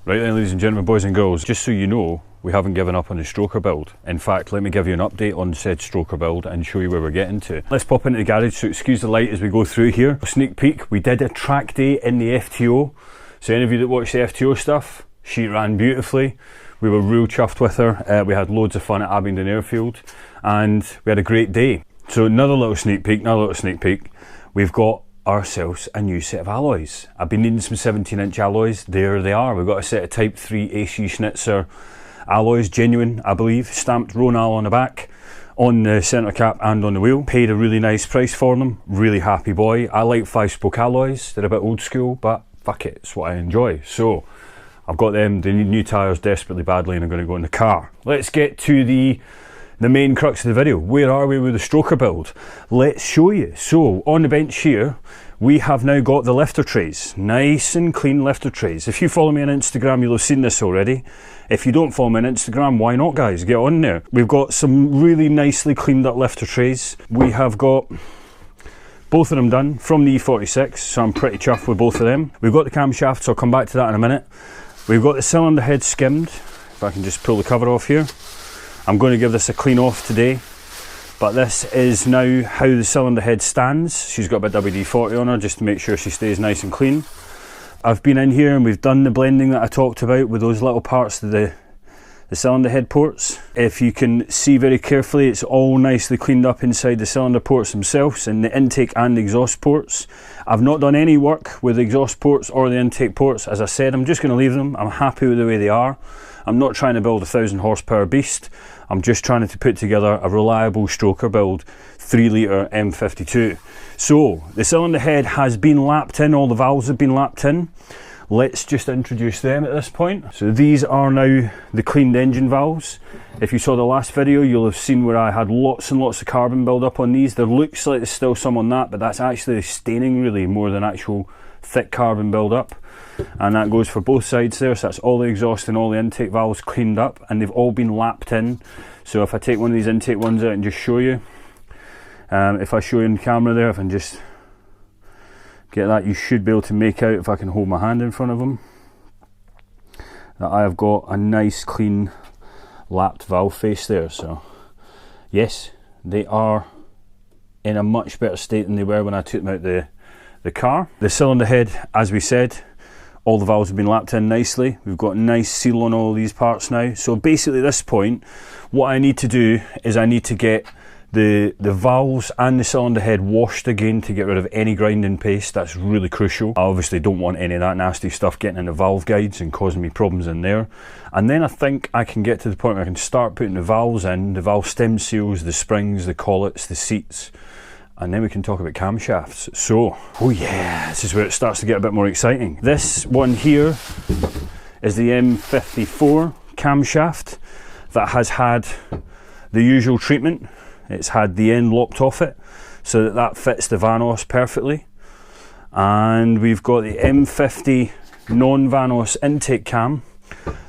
Right then, ladies and gentlemen, boys and girls, just so you know, we haven't given up on the stroker build. In fact, let me give you an update on said stroker build and show you where we're getting to. Let's pop into the garage, so excuse the light as we go through here. Sneak peek, we did a track day in the FTO. So any of you that watch the FTO stuff, she ran beautifully. We were real chuffed with her. We had loads of fun at Abingdon Airfield and we had a great day. So another little sneak peek, we've got ourselves a new set of alloys. I've been needing some 17-inch alloys. There they are. We've got a set of Type 3 AC Schnitzer alloys, genuine, I believe, stamped Ronal on the back, on the centre cap and on the wheel. Paid a really nice price for them. Really happy boy. I like 5-spoke alloys. They're a bit old school, but fuck it, it's what I enjoy. So I've got them. They need new tyres desperately badly and I'm going to go in the car. Let's get to the main crux of the video. Where are we with the stroker build? Let's show you. So on the bench here, we have now got the lifter trays. Nice and clean lifter trays. If you follow me on Instagram, you'll have seen this already. If you don't follow me on Instagram, why not, guys? Get on there. We've got some really nicely cleaned up lifter trays. We have got both of them done from the E36, so I'm pretty chuffed with both of them. We've got the camshaft, so I'll come back to that in a minute. We've got the cylinder head skimmed. If I can just pull the cover off here. I'm going to give this a clean off today, but this is now how the cylinder head stands. She's got a bit WD-40 on her just to make sure she stays nice and clean. I've been in here and we've done the blending that I talked about with those little parts of the cylinder head ports. If you can see very carefully, it's all nicely cleaned up inside the cylinder ports themselves and the intake and exhaust ports. I've not done any work with the exhaust ports or the intake ports. As I said, I'm just going to leave them. I'm happy with the way they are. I'm not trying to build a 1,000 horsepower beast. I'm just trying to put together a reliable stroker build, 3 litre M52. So the cylinder head has been lapped in, all the valves have been lapped in. Let's just introduce them at this point. So these are now the cleaned engine valves. If you saw the last video, you'll have seen where I had lots and lots of carbon build up on these. There looks like there's still some on that, but that's actually staining really more than actual thick carbon build up. And that goes for both sides there, so that's all the exhaust and all the intake valves cleaned up and they've all been lapped in. So if I take one of these intake ones out and just show you, if I show you on camera there, if I can just get that, you should be able to make out, if I can hold my hand in front of them, that I have got a nice clean lapped valve face there. So yes, they are in a much better state than they were when I took them out the car. The cylinder head, as we said, all the valves have been lapped in nicely. We've got a nice seal on all of these parts now. So basically at this point, what I need to do is I need to get the valves and the cylinder head washed again to get rid of any grinding paste. That's really crucial. I obviously don't want any of that nasty stuff getting in the valve guides and causing me problems in there. And then I think I can get to the point where I can start putting the valves in, the valve stem seals, the springs, the collets, the seats, and then we can talk about camshafts. So, oh yeah, this is where it starts to get a bit more exciting. This one here is the M54 camshaft that has had the usual treatment. It's had the end locked off it so that that fits the Vanos perfectly. And we've got the M50 non-Vanos intake cam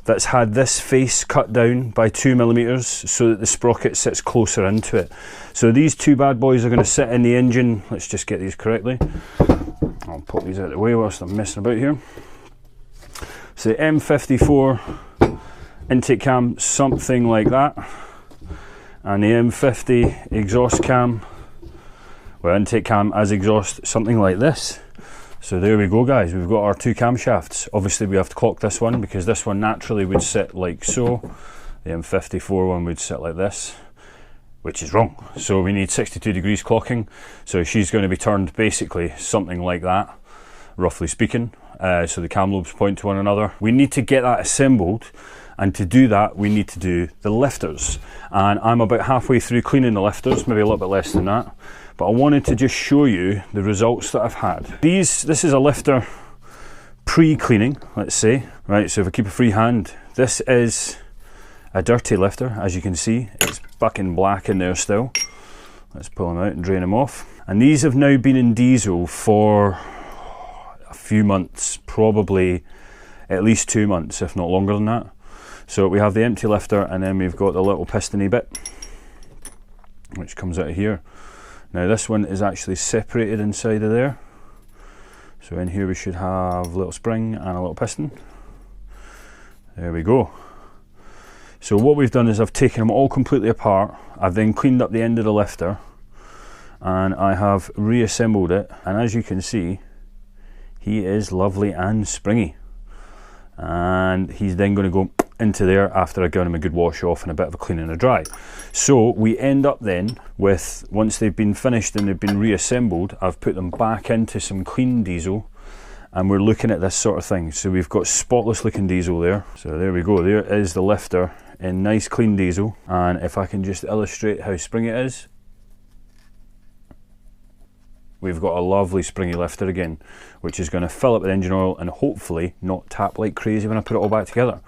that's had this face cut down by 2mm so that the sprocket sits closer into it. So these two bad boys are going to sit in the engine. Let's just get these correctly. I'll put these out of the way whilst I'm messing about here. So the M54 intake cam, something like that. And the M50 exhaust cam, well, intake cam as exhaust, something like this. So there we go, guys, we've got our two camshafts. Obviously we have to clock this one because this one naturally would sit like so. The M54 one would sit like this, which is wrong. So we need 62 degrees clocking. So she's going to be turned basically something like that, roughly speaking. So the cam lobes point to one another. We need to get that assembled, and to do that we need to do the lifters. And I'm about halfway through cleaning the lifters, maybe a little bit less than that. But I wanted to just show you the results that I've had. This is a lifter pre-cleaning, let's say. Right, so if I keep a free hand, this is a dirty lifter, as you can see. It's fucking black in there still. Let's pull them out and drain them off. And these have now been in diesel for a few months, probably at least 2 months, if not longer than that. So we have the empty lifter and then we've got the little pistony bit, which comes out of here. Now this one is actually separated inside of there. So in here we should have a little spring and a little piston. There we go. So what we've done is I've taken them all completely apart. I've then cleaned up the end of the lifter and I have reassembled it, and as you can see, he is lovely and springy, and he's then going to go into there after I've given him a good wash off and a bit of a clean and a dry. So we end up then with, once they've been finished and they've been reassembled, I've put them back into some clean diesel, and we're looking at this sort of thing. So we've got spotless looking diesel there. So there we go, there is the lifter in nice clean diesel, and if I can just illustrate how springy it is, we've got a lovely springy lifter again, which is going to fill up with engine oil and hopefully not tap like crazy when I put it all back together.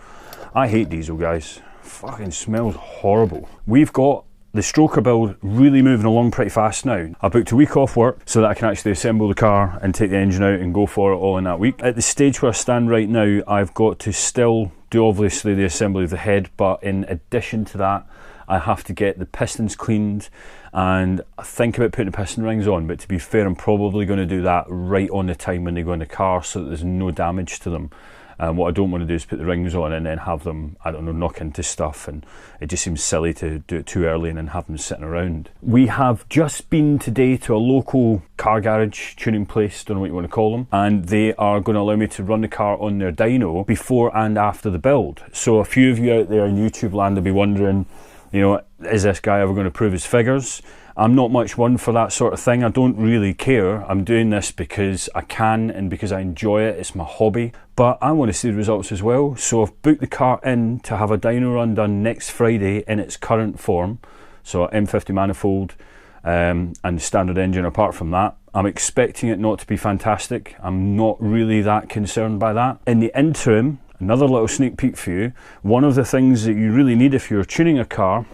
I hate diesel, guys. Fucking smells horrible. We've got the stroker build really moving along pretty fast now. I booked a week off work so that I can actually assemble the car and take the engine out and go for it all in that week. At the stage where I stand right now, I've got to still do obviously the assembly of the head, but in addition to that, I have to get the pistons cleaned and think about putting the piston rings on, but to be fair, I'm probably going to do that right on the time when they go in the car so that there's no damage to them. What I don't want to do is put the rings on and then have them, I don't know, knock into stuff, and it just seems silly to do it too early and then have them sitting around. We have just been today to a local car garage, tuning place, don't know what you want to call them, and they are going to allow me to run the car on their dyno before and after the build. So a few of you out there in YouTube land will be wondering, you know, is this guy ever going to prove his figures? I'm not much one for that sort of thing. I don't really care. I'm doing this because I can and because I enjoy it. It's my hobby. But I want to see the results as well. So I've booked the car in to have a dyno run done next Friday in its current form. So M50 manifold and standard engine apart from that. I'm expecting it not to be fantastic. I'm not really that concerned by that. In the interim, another little sneak peek for you. One of the things that you really need if you're tuning a car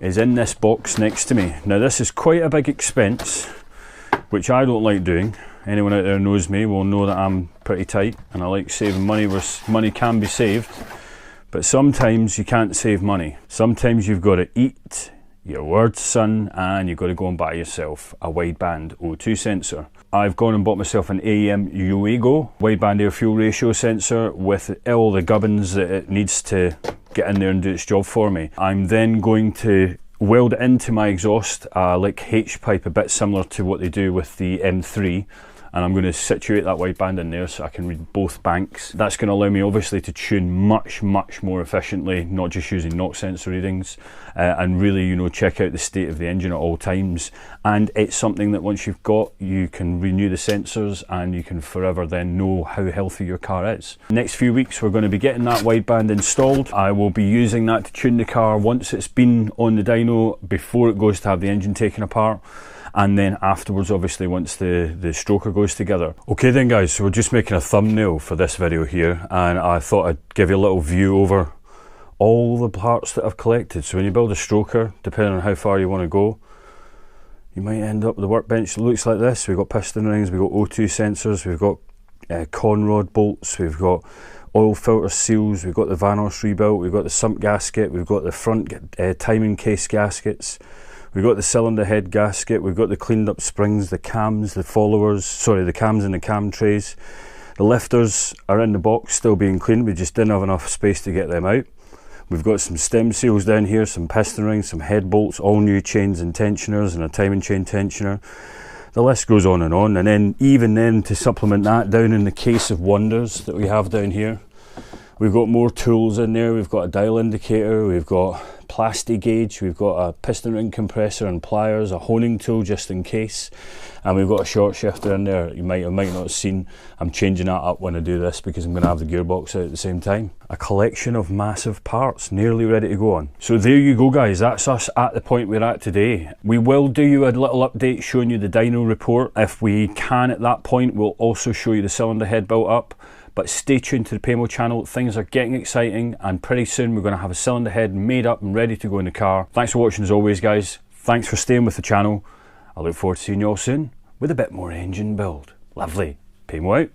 is in this box next to me. Now this is quite a big expense, which I don't like doing. Anyone out there who knows me will know that I'm pretty tight and I like saving money where money can be saved. But sometimes you can't save money. Sometimes you've got to eat your words, son, and you've got to go and buy yourself a wideband O2 sensor. I've gone and bought myself an AEM Uego wideband air fuel ratio sensor with all the gubbins that it needs to get in there and do its job for me. I'm then going to weld it into my exhaust, like H pipe, a bit similar to what they do with the M3, and I'm going to situate that wideband in there so I can read both banks. That's going to allow me obviously to tune much more efficiently, not just using NOx sensor readings, and really, you know, check out the state of the engine at all times. And it's something that once you've got, you can renew the sensors and you can forever then know how healthy your car is. Next few weeks we're going to be getting that wideband installed. I will be using that to tune the car once it's been on the dyno before it goes to have the engine taken apart, and then afterwards obviously once the stroker goes together. Okay then guys, so we're just making a thumbnail for this video here, and I thought I'd give you a little view over all the parts that I've collected. So when you build a stroker, depending on how far you want to go, you might end up with a workbench that looks like this. We've got piston rings, we've got O2 sensors, we've got conrod bolts, we've got oil filter seals, we've got the Vanos rebuilt, we've got the sump gasket, we've got the front timing case gaskets, we've got the cylinder head gasket, we've got the cleaned up springs, the cams, the followers, sorry, the cams and the cam trays. The lifters are in the box still being cleaned, we just didn't have enough space to get them out. We've got some stem seals down here, some piston rings, some head bolts, all new chains and tensioners, and a timing chain tensioner. The list goes on, and then even then to supplement that, down in the case of wonders that we have down here, we've got more tools in there. We've got a dial indicator, we've got plasti gauge, we've got a piston ring compressor and pliers, a honing tool just in case, and we've got a short shifter in there. You might or might not have seen, I'm changing that up when I do this because I'm going to have the gearbox out at the same time. A collection of massive parts nearly ready to go on. So there you go guys, that's us at the point we're at today. We will do you a little update showing you the dyno report. If we can at that point, we'll also show you the cylinder head built up. But stay tuned to the Paymo channel, things are getting exciting, and pretty soon we're going to have a cylinder head made up and ready to go in the car. Thanks for watching as always guys, thanks for staying with the channel. I look forward to seeing you all soon with a bit more engine build. Lovely, Paymo out.